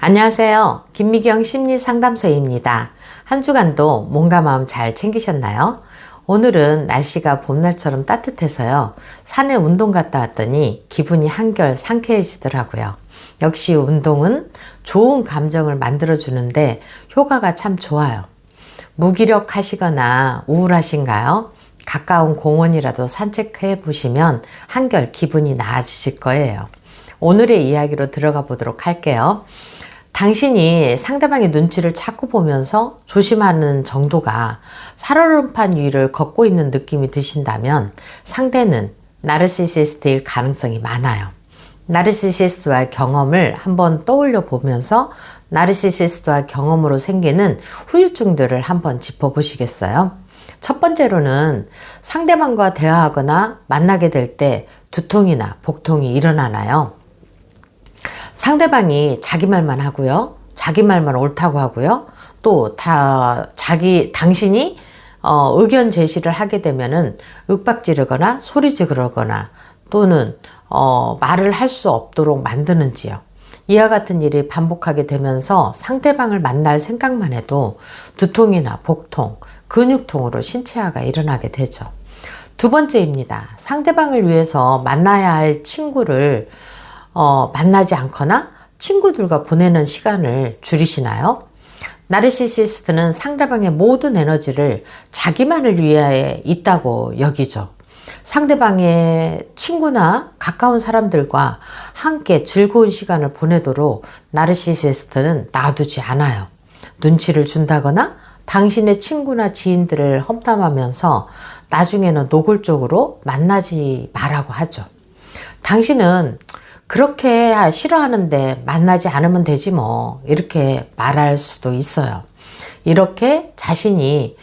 안녕하세요. 김미경 심리상담소입니다. 한 주간도 몸과 마음 잘 챙기셨나요? 오늘은 날씨가 봄날처럼 따뜻해서요. 산에 운동 갔다 왔더니 기분이 한결 상쾌해지더라고요. 역시 운동은 좋은 감정을 만들어주는데 효과가 참 좋아요. 무기력하시거나 우울하신가요? 가까운 공원이라도 산책해 보시면 한결 기분이 나아지실 거예요. 오늘의 이야기로 들어가 보도록 할게요. 당신이 상대방의 눈치를 자꾸 보면서 조심하는 정도가 살얼음판 위를 걷고 있는 느낌이 드신다면 상대는 나르시시스트일 가능성이 많아요. 나르시시스트와의 경험을 한번 떠올려 보면서 나르시시스트와 경험으로 생기는 후유증들을 한번 짚어보시겠어요? 첫 번째로는 상대방과 대화하거나 만나게 될 때 두통이나 복통이 일어나나요? 상대방이 자기 말만 하고요. 자기 말만 옳다고 하고요. 또 당신이 의견 제시를 하게 되면은 윽박 지르거나 소리 지르거나 또는 말을 할 수 없도록 만드는지요. 이와 같은 일이 반복하게 되면서 상대방을 만날 생각만 해도 두통이나 복통, 근육통으로 신체화가 일어나게 되죠. 두 번째입니다. 상대방을 위해서 만나야 할 친구를 만나지 않거나 친구들과 보내는 시간을 줄이시나요? 나르시시스트는 상대방의 모든 에너지를 자기만을 위해 있다고 여기죠. 상대방의 친구나 가까운 사람들과 함께 즐거운 시간을 보내도록 나르시시스트는 놔두지 않아요. 눈치를 준다거나 당신의 친구나 지인들을 험담하면서 나중에는 노골적으로 만나지 말라고 하죠. 당신은 그렇게 싫어하는데 만나지 않으면 되지 뭐, 이렇게 말할 수도 있어요. 이렇게 자신의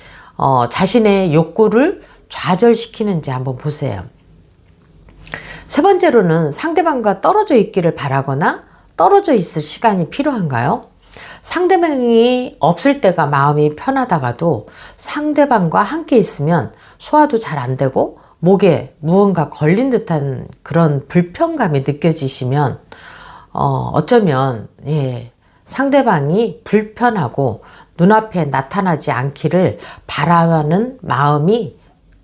욕구를 좌절시키는지 한번 보세요. 세 번째로는 상대방과 떨어져 있기를 바라거나 떨어져 있을 시간이 필요한가요? 상대방이 없을 때가 마음이 편하다가도 상대방과 함께 있으면 소화도 잘 안 되고 목에 무언가 걸린 듯한 그런 불편감이 느껴지시면 어쩌면 상대방이 불편하고 눈앞에 나타나지 않기를 바라는 마음이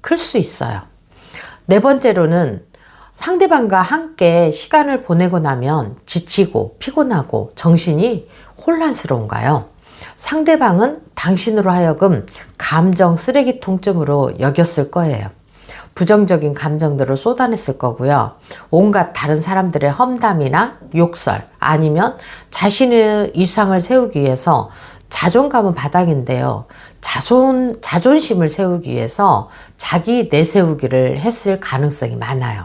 클 수 있어요. 네 번째로는 상대방과 함께 시간을 보내고 나면 지치고 피곤하고 정신이 혼란스러운가요? 상대방은 당신으로 하여금 감정 쓰레기통쯤으로 여겼을 거예요. 부정적인 감정들을 쏟아냈을 거고요. 온갖 다른 사람들의 험담이나 욕설 아니면 자신의 이상을 세우기 위해서 자존감은 바닥인데요. 자존심을 세우기 위해서 자기 내세우기를 했을 가능성이 많아요.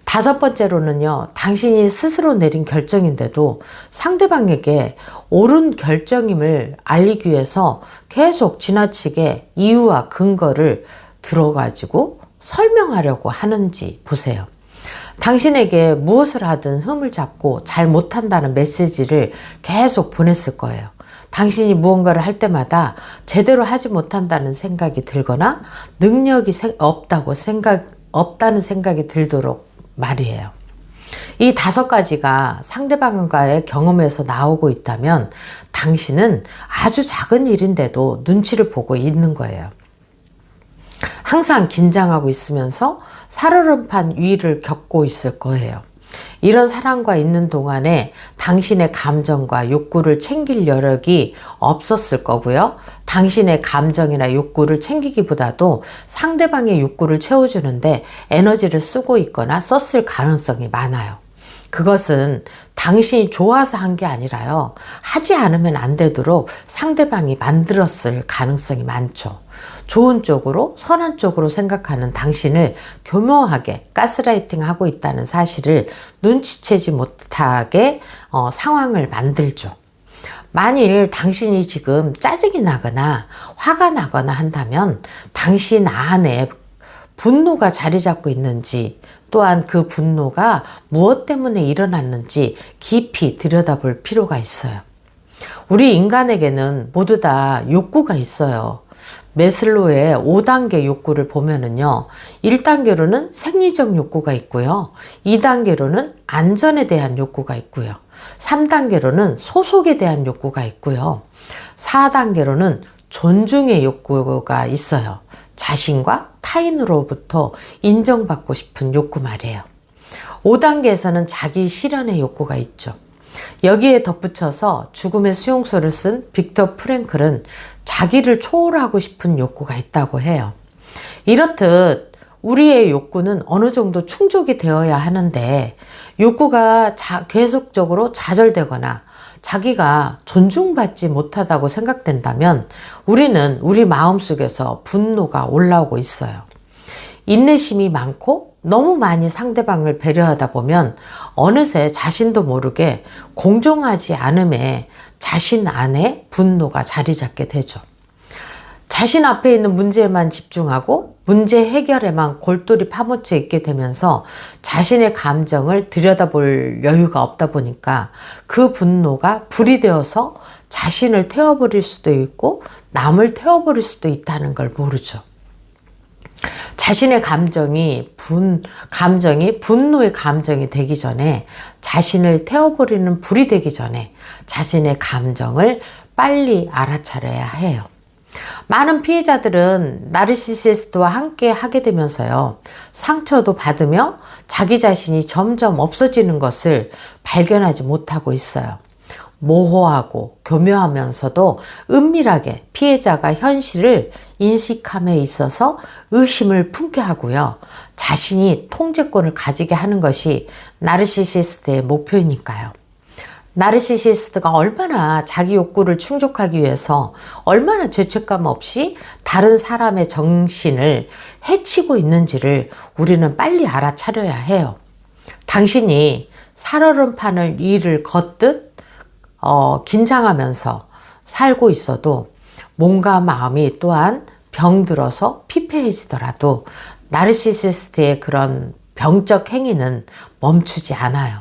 다섯 번째로는요. 당신이 스스로 내린 결정인데도 상대방에게 옳은 결정임을 알리기 위해서 계속 지나치게 이유와 근거를 들어가지고 설명하려고 하는지 보세요. 당신에게 무엇을 하든 흠을 잡고 잘 못한다는 메시지를 계속 보냈을 거예요. 당신이 무언가를 할 때마다 제대로 하지 못한다는 생각이 들거나 능력이 없다는 생각이 들도록 말이에요. 이 5가지가 상대방과의 경험에서 나오고 있다면 당신은 아주 작은 일인데도 눈치를 보고 있는 거예요. 항상 긴장하고 있으면서 살얼음판 위를 겪고 있을 거예요. 이런 사람과 있는 동안에 당신의 감정과 욕구를 챙길 여력이 없었을 거고요. 당신의 감정이나 욕구를 챙기기보다도 상대방의 욕구를 채워주는데 에너지를 쓰고 있거나 썼을 가능성이 많아요. 그것은 당신이 좋아서 한 게 아니라요. 하지 않으면 안 되도록 상대방이 만들었을 가능성이 많죠. 좋은 쪽으로, 선한 쪽으로 생각하는 당신을 교묘하게 가스라이팅하고 있다는 사실을 눈치채지 못하게 상황을 만들죠. 만일 당신이 지금 짜증이 나거나 화가 나거나 한다면 당신 안에 분노가 자리 잡고 있는지 또한 그 분노가 무엇 때문에 일어났는지 깊이 들여다볼 필요가 있어요. 우리 인간에게는 모두 다 욕구가 있어요. 메슬로의 5단계 욕구를 보면은요, 1단계로는 생리적 욕구가 있고요, 2단계로는 안전에 대한 욕구가 있고요, 3단계로는 소속에 대한 욕구가 있고요. 4단계로는 존중의 욕구가 있어요. 자신과 타인으로부터 인정받고 싶은 욕구 말이에요. 5단계에서는 자기 실현의 욕구가 있죠. 여기에 덧붙여서 죽음의 수용소를 쓴 빅터 프랭클은 자기를 초월하고 싶은 욕구가 있다고 해요. 이렇듯 우리의 욕구는 어느 정도 충족이 되어야 하는데 욕구가 계속적으로 좌절되거나 자기가 존중받지 못하다고 생각된다면 우리는 우리 마음속에서 분노가 올라오고 있어요. 인내심이 많고 너무 많이 상대방을 배려하다 보면 어느새 자신도 모르게 공정하지 않음에 자신 안에 분노가 자리 잡게 되죠. 자신 앞에 있는 문제에만 집중하고 문제 해결에만 골똘히 파묻혀 있게 되면서 자신의 감정을 들여다볼 여유가 없다 보니까 그 분노가 불이 되어서 자신을 태워버릴 수도 있고 남을 태워버릴 수도 있다는 걸 모르죠. 자신의 감정이 분노의 감정이 되기 전에 자신을 태워버리는 불이 되기 전에 자신의 감정을 빨리 알아차려야 해요. 많은 피해자들은 나르시시스트와 함께 하게 되면서요, 상처도 받으며 자기 자신이 점점 없어지는 것을 발견하지 못하고 있어요. 모호하고 교묘하면서도 은밀하게 피해자가 현실을 인식함에 있어서 의심을 품게 하고요. 자신이 통제권을 가지게 하는 것이 나르시시스트의 목표이니까요. 나르시시스트가 얼마나 자기 욕구를 충족하기 위해서 얼마나 죄책감 없이 다른 사람의 정신을 해치고 있는지를 우리는 빨리 알아차려야 해요. 당신이 살얼음판을 위를 걷듯 긴장하면서 살고 있어도 몸과 마음이 또한 병들어서 피폐해지더라도 나르시시스트의 그런 병적 행위는 멈추지 않아요.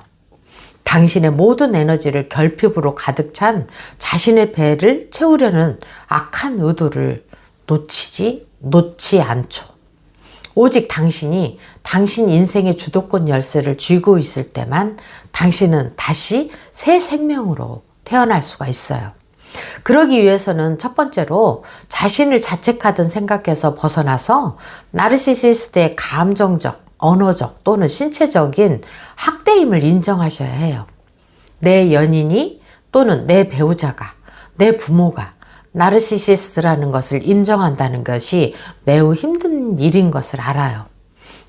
당신의 모든 에너지를 결핍으로 가득 찬 자신의 배를 채우려는 악한 의도를 놓지 않죠. 오직 당신이 당신 인생의 주도권 열쇠를 쥐고 있을 때만 당신은 다시 새 생명으로 태어날 수가 있어요. 그러기 위해서는 첫 번째로 자신을 자책하던 생각에서 벗어나서 나르시시스트의 감정적, 언어적 또는 신체적인 학대임을 인정하셔야 해요. 내 연인이 또는 내 배우자가, 내 부모가 나르시시스트라는 것을 인정한다는 것이 매우 힘든 일인 것을 알아요.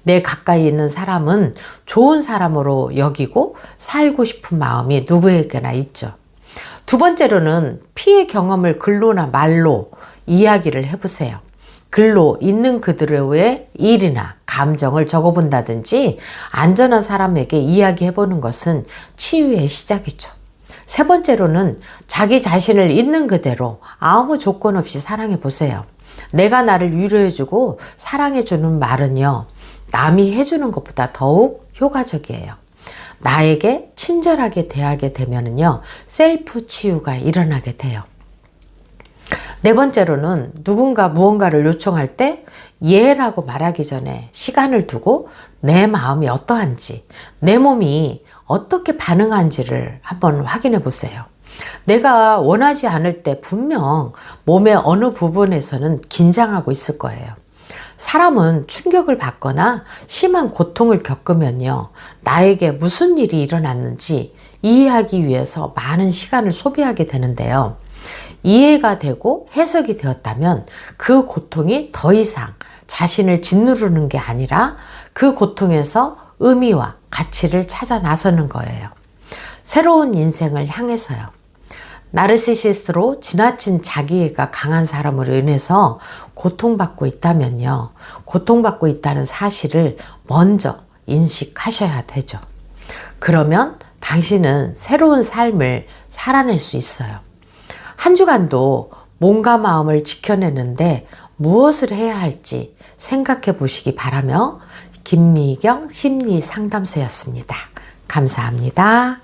내 가까이 있는 사람은 좋은 사람으로 여기고 살고 싶은 마음이 누구에게나 있죠. 두 번째로는 피해 경험을 글로나 말로 이야기를 해보세요. 글로 있는 그들의 일이나 감정을 적어본다든지 안전한 사람에게 이야기해보는 것은 치유의 시작이죠. 세 번째로는 자기 자신을 있는 그대로 아무 조건 없이 사랑해보세요. 내가 나를 위로해주고 사랑해주는 말은요, 남이 해주는 것보다 더욱 효과적이에요. 나에게 친절하게 대하게 되면은요, 셀프 치유가 일어나게 돼요. 네 번째로는 누군가 무언가를 요청할 때 예라고 말하기 전에 시간을 두고 내 마음이 어떠한지, 내 몸이 어떻게 반응한지를 한번 확인해 보세요. 내가 원하지 않을 때 분명 몸의 어느 부분에서는 긴장하고 있을 거예요. 사람은 충격을 받거나 심한 고통을 겪으면요, 나에게 무슨 일이 일어났는지 이해하기 위해서 많은 시간을 소비하게 되는데요. 이해가 되고 해석이 되었다면 그 고통이 더 이상 자신을 짓누르는 게 아니라 그 고통에서 의미와 가치를 찾아 나서는 거예요. 새로운 인생을 향해서요. 나르시시스트로 지나친 자기애가 강한 사람으로 인해서 고통받고 있다면요, 고통받고 있다는 사실을 먼저 인식하셔야 되죠. 그러면 당신은 새로운 삶을 살아낼 수 있어요. 한 주간도 몸과 마음을 지켜내는데 무엇을 해야 할지 생각해 보시기 바라며 김미경 심리상담소였습니다. 감사합니다.